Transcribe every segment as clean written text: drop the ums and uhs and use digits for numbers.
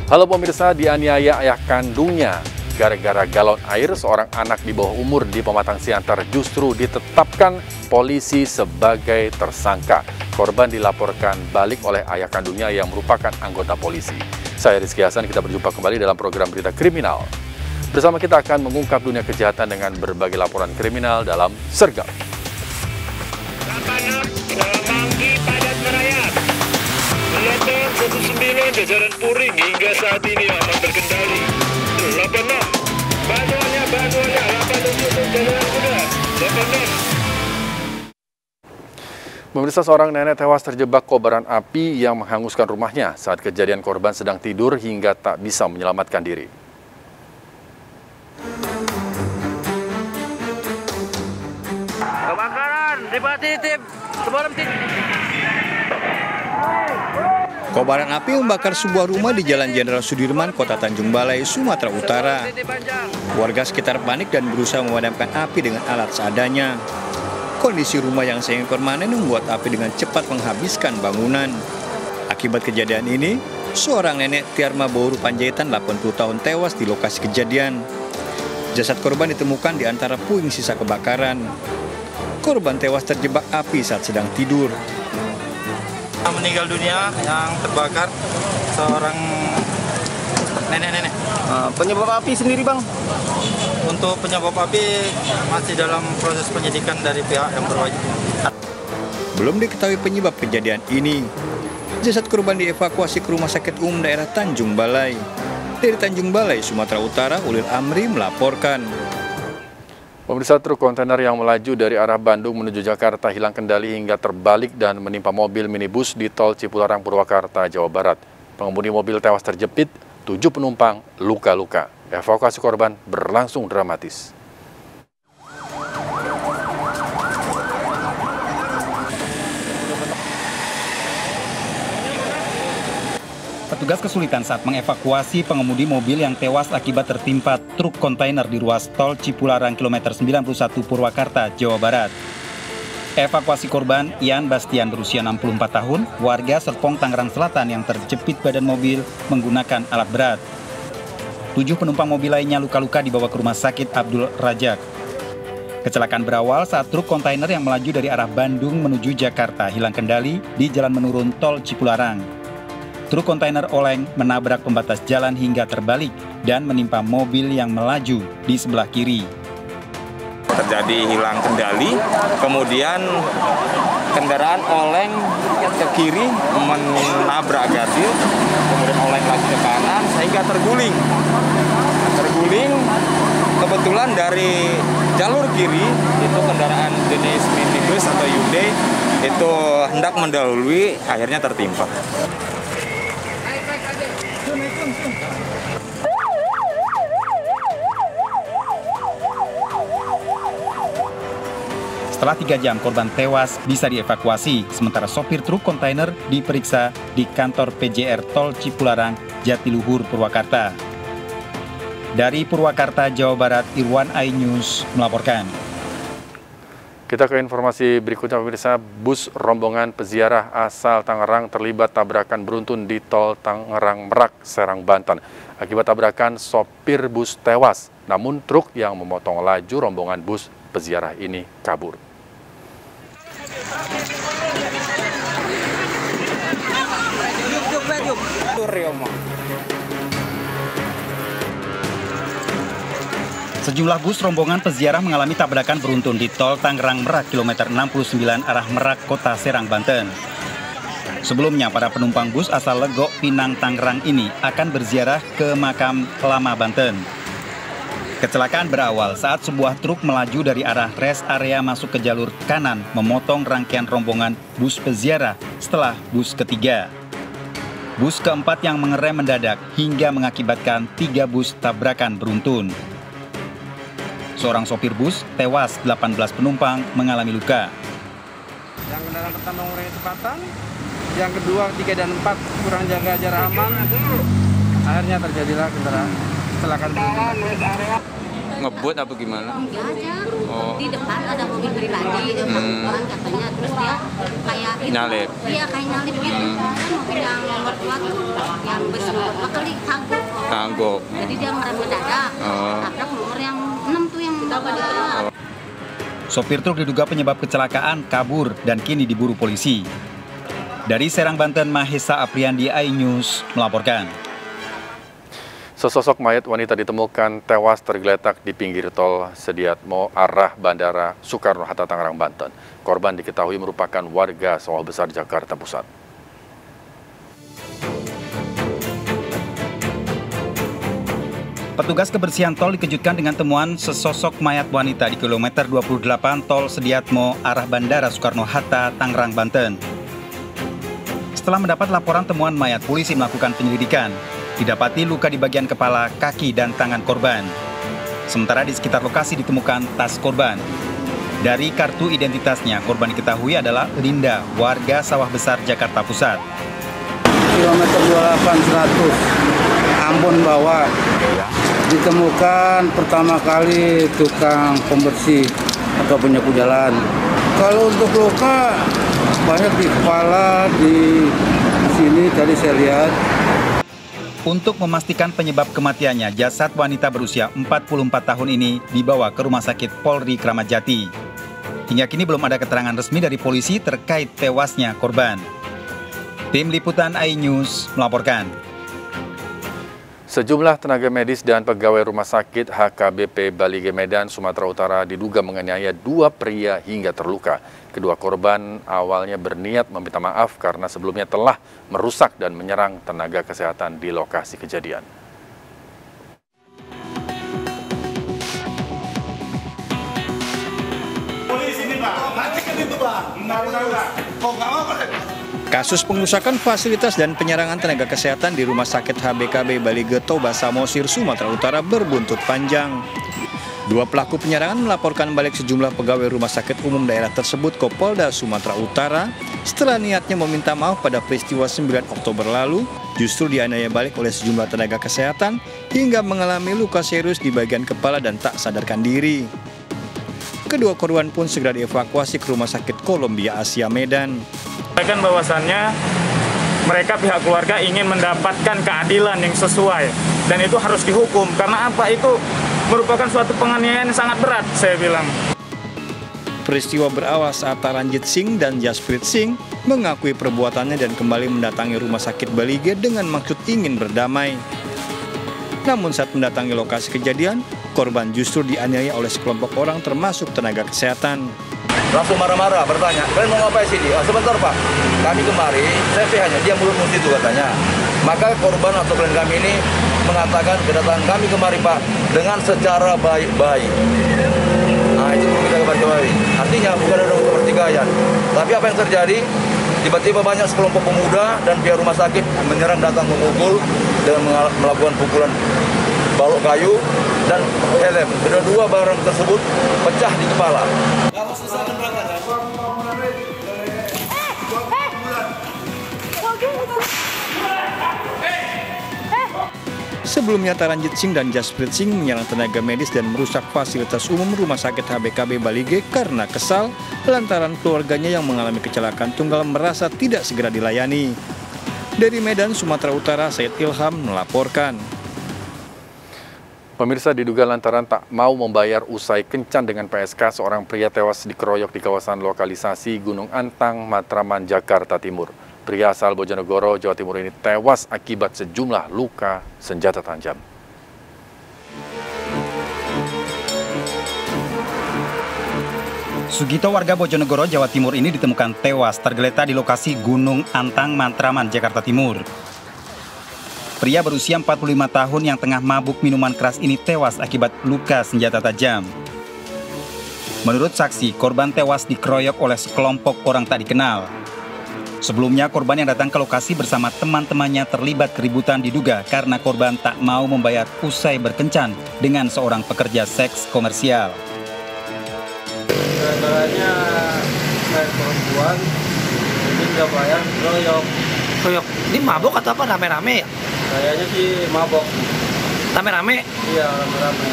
Halo pemirsa, dianiaya ayah kandungnya. Gara-gara galon air, seorang anak di bawah umur di Pematang Siantar justru ditetapkan polisi sebagai tersangka. Korban dilaporkan balik oleh ayah kandungnya yang merupakan anggota polisi. Saya Rizky Hasan, kita berjumpa kembali dalam program Berita Kriminal. Bersama kita akan mengungkap dunia kejahatan dengan berbagai laporan kriminal dalam Sergap. Lapan 19 jajaran Puring hingga saat ini aman terkendali. 86 bantuannya 87 jajaran kuda 86. Pemirsa, seorang nenek tewas terjebak kobaran api yang menghanguskan rumahnya saat kejadian. Korban sedang tidur hingga tak bisa menyelamatkan diri. Kebakaran di Patitip sebelum Kobaran api membakar sebuah rumah di Jalan Jenderal Sudirman, Kota Tanjung Balai, Sumatera Utara. Warga sekitar panik dan berusaha memadamkan api dengan alat seadanya. Kondisi rumah yang semi permanen membuat api dengan cepat menghabiskan bangunan. Akibat kejadian ini, seorang nenek Tiarma Bouru Panjaitan 80 tahun tewas di lokasi kejadian. Jasad korban ditemukan di antara puing sisa kebakaran. Korban tewas terjebak api saat sedang tidur. Meninggal dunia yang terbakar seorang nenek-nenek. Penyebab api sendiri, Bang? Untuk penyebab api masih dalam proses penyidikan dari pihak yang berwajib. Belum diketahui penyebab kejadian ini. Jasad korban dievakuasi ke Rumah Sakit Umum Daerah Tanjung Balai. Dari Tanjung Balai, Sumatera Utara, Ulil Amri melaporkan. Pemirsa, truk kontainer yang melaju dari arah Bandung menuju Jakarta hilang kendali hingga terbalik dan menimpa mobil minibus di tol Cipularang, Purwakarta, Jawa Barat. Pengemudi mobil tewas terjepit, 7 penumpang luka-luka. Evakuasi korban berlangsung dramatis. Petugas kesulitan saat mengevakuasi pengemudi mobil yang tewas akibat tertimpa truk kontainer di ruas tol Cipularang kilometer 91 Purwakarta, Jawa Barat. Evakuasi korban Ian Bastian berusia 64 tahun, warga Serpong, Tangerang Selatan yang terjepit badan mobil menggunakan alat berat. 7 penumpang mobil lainnya luka-luka dibawa ke Rumah Sakit Abdul Rajak. Kecelakaan berawal saat truk kontainer yang melaju dari arah Bandung menuju Jakarta hilang kendali di jalan menurun tol Cipularang. Truk kontainer oleng menabrak pembatas jalan hingga terbalik dan menimpa mobil yang melaju di sebelah kiri. Terjadi hilang kendali, kemudian kendaraan oleng ke kiri menabrak gardu, kemudian oleng lagi ke kanan sehingga terguling. Kebetulan dari jalur kiri itu kendaraan jenis minibus atau Hyundai itu hendak mendahului, akhirnya tertimpa. Setelah 3 jam korban tewas bisa dievakuasi, sementara sopir truk kontainer diperiksa di kantor PJR Tol Cipularang, Jatiluhur, Purwakarta. Dari Purwakarta, Jawa Barat, Irwan iNews melaporkan. Kita ke informasi berikutnya, pemirsa. Bus rombongan peziarah asal Tangerang terlibat tabrakan beruntun di tol Tangerang Merak, Serang, Banten. Akibat tabrakan, sopir bus tewas, namun truk yang memotong laju rombongan bus peziarah ini kabur. Sejumlah bus rombongan peziarah mengalami tabrakan beruntun di tol Tangerang Merak kilometer 69 arah Merak, Kota Serang, Banten. Sebelumnya, para penumpang bus asal Legok, Pinang, Tangerang ini akan berziarah ke makam Lama, Banten. Kecelakaan berawal saat sebuah truk melaju dari arah rest area masuk ke jalur kanan memotong rangkaian rombongan bus peziarah setelah bus ketiga. Bus keempat yang mengerem mendadak hingga mengakibatkan 3 bus tabrakan beruntun. Seorang sopir bus tewas, 18 penumpang mengalami luka. Yang kendaraan pertama mengurangi kecepatan, yang kedua 3 dan 4 kurang jaga jarak aman, akhirnya terjadilah kecelakaan beruntun. Ngebut apa gimana? Enggak aja. Di depan ada mobil pribadi, orang katanya, terus dia kayak gitu. Nyalip. Iya, kayak nyalip gitu. Mobil yang nomor 2 tuh, yang bus nomor 2 kali kagok. Kagok. Jadi dia ngerem mendadak. Tabrak nomor yang 6 tuh yang bawa di tengah. Sopir truk diduga penyebab kecelakaan kabur dan kini diburu polisi. Dari Serang, Banten, Mahesa Apriandi, iNews melaporkan. Sesosok mayat wanita ditemukan tewas tergeletak di pinggir tol Sediatmo arah Bandara Soekarno-Hatta, Tangerang, Banten. Korban diketahui merupakan warga Sawah Besar, Jakarta Pusat. Petugas kebersihan tol dikejutkan dengan temuan sesosok mayat wanita di kilometer 28 tol Sediatmo arah Bandara Soekarno-Hatta, Tangerang, Banten. Setelah mendapat laporan temuan mayat, polisi melakukan penyelidikan. Didapati luka di bagian kepala, kaki, dan tangan korban. Sementara di sekitar lokasi ditemukan tas korban. Dari kartu identitasnya, korban diketahui adalah Linda, warga Sawah Besar, Jakarta Pusat. Kilometer 28 100, Ambon bawah. Ditemukan pertama kali tukang pembersih atau penyapu jalan. Kalau untuk luka, banyak di kepala, di sini tadi saya lihat. Untuk memastikan penyebab kematiannya, jasad wanita berusia 44 tahun ini dibawa ke Rumah Sakit Polri Kramat Jati. Hingga kini belum ada keterangan resmi dari polisi terkait tewasnya korban. Tim Liputan iNews melaporkan. Sejumlah tenaga medis dan pegawai rumah sakit HKBP Balige Medan, Sumatera Utara diduga menganiaya 2 pria hingga terluka. Kedua korban awalnya berniat meminta maaf karena sebelumnya telah merusak dan menyerang tenaga kesehatan di lokasi kejadian. Kasus pengerusakan fasilitas dan penyerangan tenaga kesehatan di Rumah Sakit HBKB Balige Toba Samosir, Sumatera Utara berbuntut panjang. 2 pelaku penyerangan melaporkan balik sejumlah pegawai rumah sakit umum daerah tersebut ke Polda Sumatera Utara setelah niatnya meminta maaf pada peristiwa 9 Oktober lalu, justru dianiaya balik oleh sejumlah tenaga kesehatan hingga mengalami luka serius di bagian kepala dan tak sadarkan diri. Kedua korban pun segera dievakuasi ke Rumah Sakit Columbia Asia Medan. Kan bahwasannya mereka pihak keluarga ingin mendapatkan keadilan yang sesuai dan itu harus dihukum karena apa, itu merupakan suatu penganiayaan yang sangat berat, saya bilang. Peristiwa berawal saat Taranjit Singh dan Jasprit Singh mengakui perbuatannya dan kembali mendatangi Rumah Sakit Balige dengan maksud ingin berdamai. Namun saat mendatangi lokasi kejadian, korban justru dianiaya oleh sekelompok orang termasuk tenaga kesehatan. Langsung marah-marah, bertanya, kalian mau ngapain sini? Oh, sebentar Pak, kami kemari, saya hanya dia mulut-mulut itu katanya. Maka korban atau klien kami ini mengatakan kedatangan kami kemari Pak dengan secara baik-baik. Nah itu perlu kita garis-bawahi. Artinya bukan ada untuk pertikaian. Tapi apa yang terjadi? Tiba-tiba banyak sekelompok pemuda dan pihak rumah sakit menyerang, datang memukul dan melakukan pukulan balok kayu dan helm. Kedua barang tersebut pecah di kepala. Sebelumnya Taranjit Singh dan Jasprit Singh menyerang tenaga medis dan merusak fasilitas umum Rumah Sakit HBKB Balige karena kesal lantaran keluarganya yang mengalami kecelakaan tunggal merasa tidak segera dilayani. Dari Medan, Sumatera Utara, Said Ilham melaporkan. Pemirsa, diduga lantaran tak mau membayar usai kencan dengan PSK, seorang pria tewas dikeroyok di kawasan lokalisasi Gunung Antang, Matraman, Jakarta Timur. Pria asal Bojonegoro, Jawa Timur ini tewas akibat sejumlah luka senjata tajam. Sugito, warga Bojonegoro, Jawa Timur ini ditemukan tewas tergeletak di lokasi Gunung Antang, Matraman, Jakarta Timur. Pria berusia 45 tahun yang tengah mabuk minuman keras ini tewas akibat luka senjata tajam. Menurut saksi, korban tewas dikeroyok oleh sekelompok orang tak dikenal. Sebelumnya, korban yang datang ke lokasi bersama teman-temannya terlibat keributan diduga karena korban tak mau membayar usai berkencan dengan seorang pekerja seks komersial. Katanya saya perempuan, ini nggak bayar, keroyok. Keroyok? Ini mabok atau apa? Rame-rame ya? Kayaknya sih mabok. Rame-rame? Iya, rame-rame.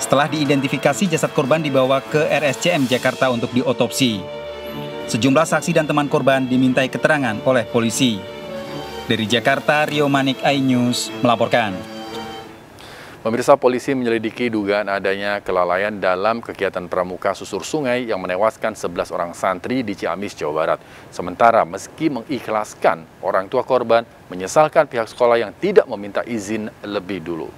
Setelah diidentifikasi, jasad korban dibawa ke RSCM Jakarta untuk diotopsi. Sejumlah saksi dan teman korban dimintai keterangan oleh polisi. Dari Jakarta, Rio Manik, iNews melaporkan. Pemirsa, polisi menyelidiki dugaan adanya kelalaian dalam kegiatan pramuka susur sungai yang menewaskan 11 orang santri di Ciamis, Jawa Barat. Sementara meski mengikhlaskan, orang tua korban menyesalkan pihak sekolah yang tidak meminta izin lebih dulu.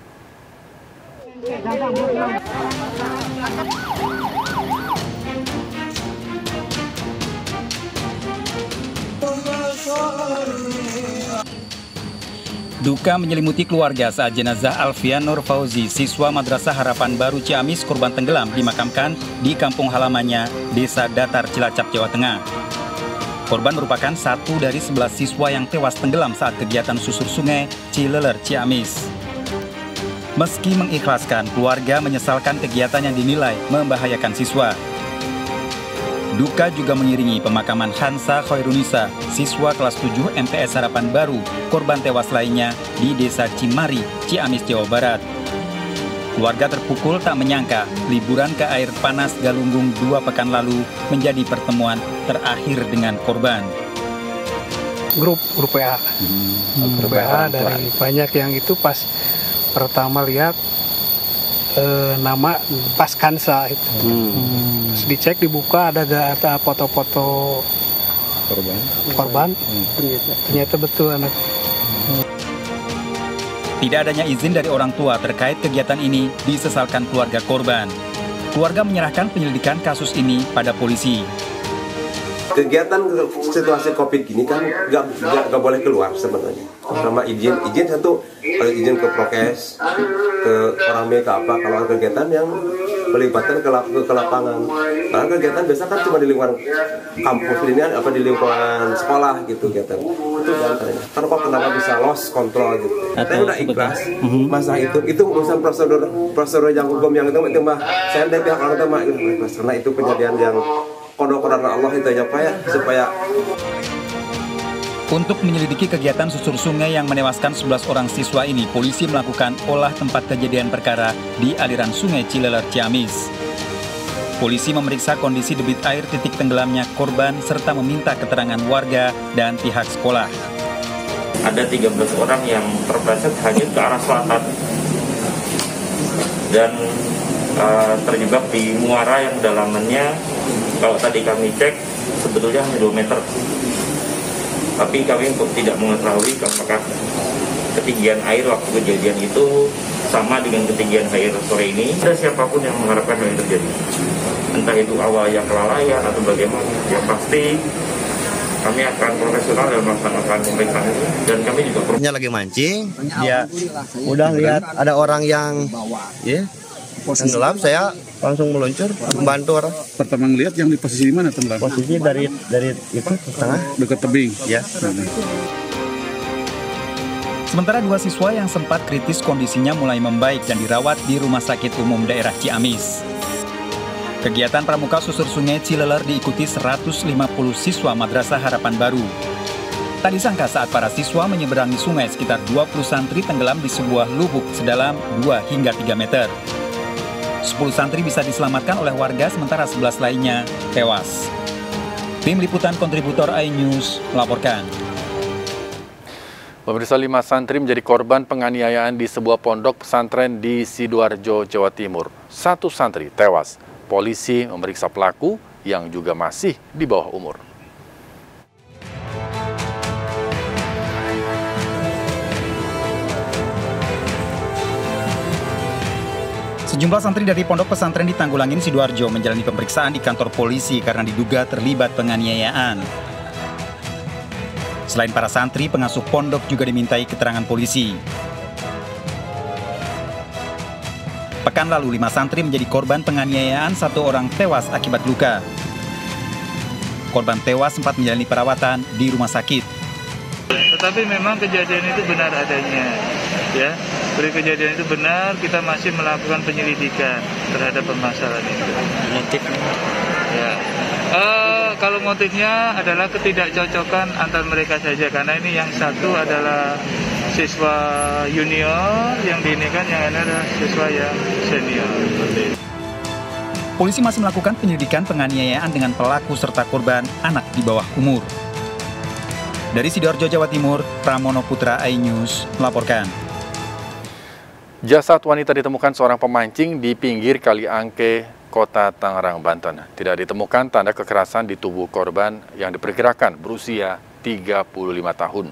Duka menyelimuti keluarga saat jenazah Alfian Nur Fauzi, siswa Madrasah Harapan Baru Ciamis korban tenggelam dimakamkan di kampung halamannya, Desa Datar, Cilacap, Jawa Tengah. Korban merupakan satu dari 11 siswa yang tewas tenggelam saat kegiatan susur sungai Cileler, Ciamis. Meski mengikhlaskan, keluarga menyesalkan kegiatan yang dinilai membahayakan siswa. Duka juga mengiringi pemakaman Hansa Khairunisa, siswa kelas 7 MTS Harapan Baru, korban tewas lainnya di Desa Cimari, Ciamis, Jawa Barat. Keluarga terpukul tak menyangka liburan ke air panas Galunggung 2 pekan lalu menjadi pertemuan terakhir dengan korban. Grup WA. Grup WA dari banyak yang itu pas pertama lihat nama pas Kansa itu. Terus dicek, dibuka ada foto-foto korban. Ternyata betul anak. Tidak adanya izin dari orang tua terkait kegiatan ini disesalkan keluarga korban. Keluarga menyerahkan penyelidikan kasus ini pada polisi. Kegiatan situasi COVID gini kan nggak boleh keluar sebenarnya. Sama izin satu, kalau izin ke prokes, ke orang ke apa, kalau kegiatan yang melibatkan ke lapangan. Karena kegiatan biasa kan cuma di lingkungan kampus ini, apa di lingkungan sekolah gitu kegiatan. Itu diantaranya. Karena kok kenapa bisa lost control gitu. Saya udah ikhlas masa itu urusan prosedur yang hukum yang itu mah saya dari pihak orang itu mah ikhlas karena itu kejadian yang kodok-kodok Allah itu aja Pak ya, supaya. Untuk menyelidiki kegiatan susur sungai yang menewaskan 11 orang siswa ini, polisi melakukan olah tempat kejadian perkara di aliran sungai Cileler, Ciamis. Polisi memeriksa kondisi debit air titik tenggelamnya korban serta meminta keterangan warga dan pihak sekolah. Ada 13 orang yang terpleset hanyut ke arah selatan dan terjebak di muara yang kedalamannya, kalau tadi kami cek sebetulnya hanya 2 meter. Tapi kami tidak mengetahui apakah ketinggian air waktu kejadian itu sama dengan ketinggian air sore ini. Ada siapapun yang mengharapkan hal yang terjadi. Entah itu awalnya kelalaian atau bagaimana. Yang pasti kami akan profesional dalam melaksanakan pemeriksaan itu. Dan kami juga lagi mancing, dia udah lihat ada orang yang tenggelam, saya langsung meluncur membantu orang. Pertama ngelihat yang di posisi di mana tenggelam? Posisi dari itu tengah dekat tebing. Ya. Sementara 2 siswa yang sempat kritis kondisinya mulai membaik dan dirawat di Rumah Sakit Umum Daerah Ciamis. Kegiatan pramuka susur sungai Cileler diikuti 150 siswa Madrasah Harapan Baru. Tak disangka saat para siswa menyeberangi sungai, sekitar 20 santri tenggelam di sebuah lubuk sedalam 2 hingga 3 meter. 10 santri bisa diselamatkan oleh warga, sementara 11 lainnya tewas. Tim Liputan Kontributor iNews melaporkan. Pemirsa, 5 santri menjadi korban penganiayaan di sebuah pondok pesantren di Sidoarjo, Jawa Timur. 1 santri tewas. Polisi memeriksa pelaku yang juga masih di bawah umur. Sejumlah santri dari pondok pesantren di Tanggulangin, Sidoarjo menjalani pemeriksaan di kantor polisi karena diduga terlibat penganiayaan. Selain para santri, pengasuh pondok juga dimintai keterangan polisi. Pekan lalu, 5 santri menjadi korban penganiayaan, 1 orang tewas akibat luka. Korban tewas sempat menjalani perawatan di rumah sakit. Tetapi memang kejadian itu benar adanya, ya. Dari kejadian itu benar, kita masih melakukan penyelidikan terhadap permasalahan itu. Motifnya? Ya. Kalau motifnya adalah ketidakcocokan antar mereka saja, karena ini yang satu adalah siswa junior, yang diinikan yang adalah siswa yang senior. Polisi masih melakukan penyelidikan penganiayaan dengan pelaku serta korban anak di bawah umur. Dari Sidoarjo, Jawa Timur, Pramono Putra, iNews melaporkan. Jasad wanita ditemukan seorang pemancing di pinggir Kali Angke, Kota Tangerang, Banten. Tidak ditemukan tanda kekerasan di tubuh korban yang diperkirakan berusia 35 tahun.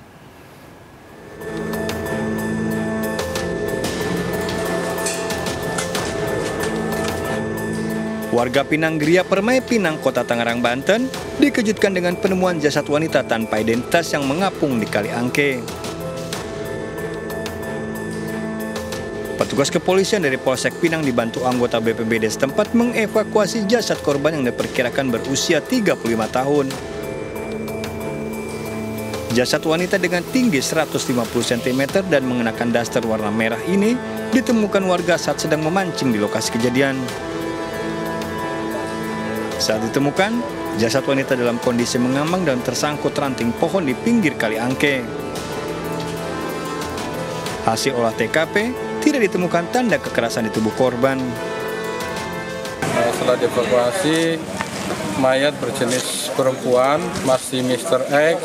Warga Pinanggria Permai Pinang, Kota Tangerang, Banten, dikejutkan dengan penemuan jasad wanita tanpa identitas yang mengapung di Kali Angke. Petugas kepolisian dari Polsek Pinang dibantu anggota BPBD setempat mengevakuasi jasad korban yang diperkirakan berusia 35 tahun. Jasad wanita dengan tinggi 150 cm dan mengenakan daster warna merah ini ditemukan warga saat sedang memancing di lokasi kejadian. Saat ditemukan, jasad wanita dalam kondisi mengambang dan tersangkut ranting pohon di pinggir Kali Angke. Hasil olah TKP, tidak ditemukan tanda kekerasan di tubuh korban. Setelah dievakuasi, mayat berjenis perempuan, masih Mr. X.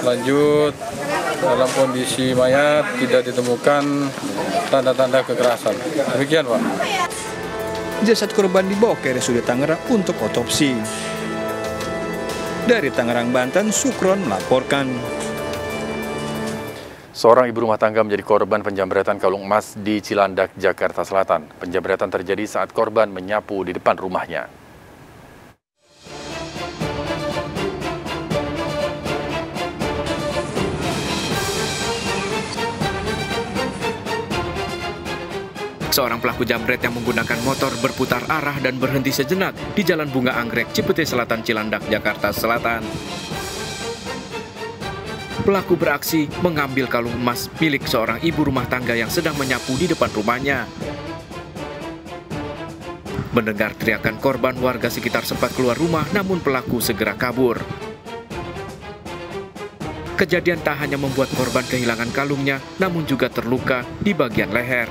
Lanjut, dalam kondisi mayat tidak ditemukan tanda-tanda kekerasan. Demikian, Pak. Jasad korban dibawa ke RSUD Tangerang untuk otopsi. Dari Tangerang, Banten, Sukron melaporkan. Seorang ibu rumah tangga menjadi korban penjamretan kalung emas di Cilandak, Jakarta Selatan. Penjamretan terjadi saat korban menyapu di depan rumahnya. Seorang pelaku jamret yang menggunakan motor berputar arah dan berhenti sejenak di Jalan Bunga Anggrek, Cipete Selatan, Cilandak, Jakarta Selatan. Pelaku beraksi mengambil kalung emas milik seorang ibu rumah tangga yang sedang menyapu di depan rumahnya. Mendengar teriakan korban, warga sekitar sempat keluar rumah, namun pelaku segera kabur. Kejadian tak hanya membuat korban kehilangan kalungnya, namun juga terluka di bagian leher.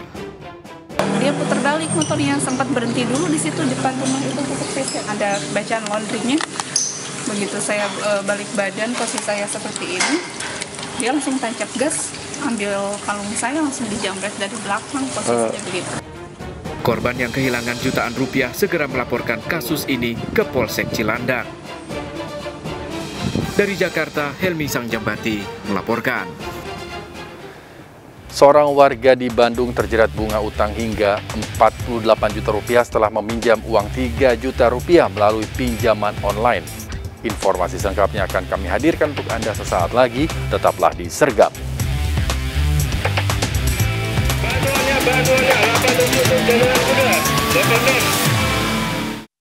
Dia putar balik motornya, sempat berhenti dulu di situ depan rumah itu, ada bacaan laundrynya. Begitu saya balik badan, posisi saya seperti ini, dia langsung tancap gas, ambil kalung saya, langsung dijamret dari belakang, posisinya begitu. Korban yang kehilangan jutaan rupiah segera melaporkan kasus ini ke Polsek Cilandak. Dari Jakarta, Helmi Sangjambati melaporkan. Seorang warga di Bandung terjerat bunga utang hingga 48 juta rupiah setelah meminjam uang 3 juta rupiah melalui pinjaman online. Informasi selengkapnya akan kami hadirkan untuk Anda sesaat lagi. Tetaplah di Sergap. Bantuannya, 8 untuk jalan muda.